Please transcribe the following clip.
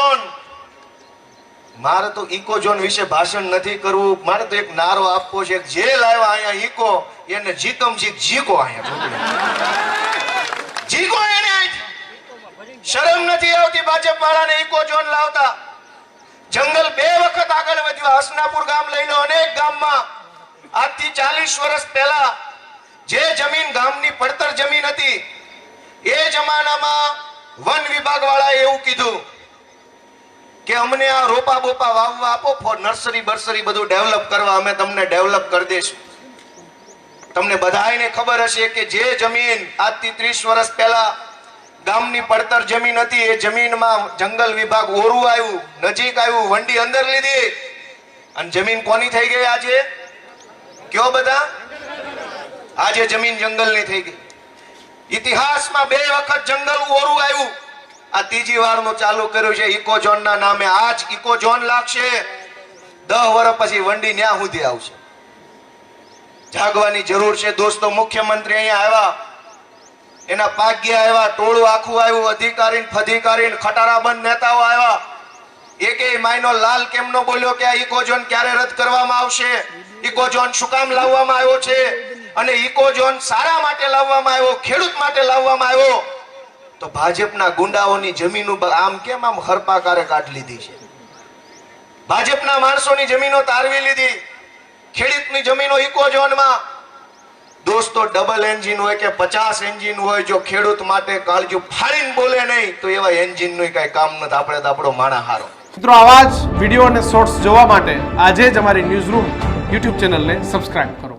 Zone, મારે તો eco zone વિશે ભાષણ નથી કરવું, મારે તો એક નારો આપવો છે, જે લાવ્યા અહીંયા ઇકો એને જીકમ જીકો અહીંયા જીકો એને શરમ નથી આવતી ભાજપ વાળાને ઇકો ઝોન લાવતા. જંગલ 2 વખત આગળ વધ્યું. હસનાપુર ગામ લઈ લો, અનેક ગામમાં આજથી 40 વર્ષ પહેલા જે જમીન ગામની પડતર જમીન હતી, એ જમાનામાં વન વિભાગ વાળાએ એવું કીધું કે અમને આ રોપા બોપા વાવવા આપો, નર્સરી બર્સરી બધું ડેવલપ કરવા અમે તમને ડેવલપ કરી દઈશું. તમને બધાને ખબર હશે કે જે જમીન આજથી 30 વર્ષ પહેલા ગામની પડતર જમીન હતી, એ જમીનમાં જંગલ વિભાગ ઓરું આવ્યું, નજીક આવ્યું, વંડી અંદર લીધી અને જમીન કોની થઈ ગઈ આજે? કયો બધા? આજે જમીન જંગલની થઈ ગઈ. ઇતિહાસમાં 2 વખત જંગલ ઓરું આવ્યું, આ ત્રીજી વારનું ચાલુ કર્યું છે ઇકો ઝોન ના નામે. આજ ઇકો ઝોન લાગશે, 10 વર્ષ પછી વંડી ન્યા સુધી આવશે. જાગવાની જરૂર છે દોસ્તો. મુખ્યમંત્રી અહીંયા આવ્યા, એના પાગ્યા આવ્યા, ટોળું આખું આવ્યું, અધિકારી ફધિકારી ખટારાબંધ નેતાઓ આવ્યા. એકેય માયનો લાલ કેમ નો બોલ્યો કે આ ઇકો ઝોન ક્યારે રદ કરવામાં આવશે, ઇકો ઝોન શું કામ લાવવામાં આવ્યો છે, અને ઇકો ઝોન સારા માટે લાવવામાં આવ્યો, ખેડૂત માટે લાવવામાં આવ્યો. તો ભાજપના ગુંડાઓની જમીનો આમ કેમ આમ હરપાકારે કાઢી લીધી છે? ભાજપના માણસોની જમીનો તારવી લીધી, ખેડૂતની જમીનો ઇકો ઝોનમાં. દોસ્તો, ડબલ એન્જિન હોય કે 50 એન્જિન હોય, જો ખેડૂત માટે કાળજુ ફાડીને બોલે નહીં તો એવા એન્જિનનું કઈ કામ નથી. આપણે તો આપણો માણા હારો. મિત્રો, આવા જ વિડીયો અને શોર્ટ્સ જોવા માટે આજે જ અમારી ન્યૂઝ રૂમ યુટ્યુબ ચેનલને સબસ્ક્રાઇબ કરો.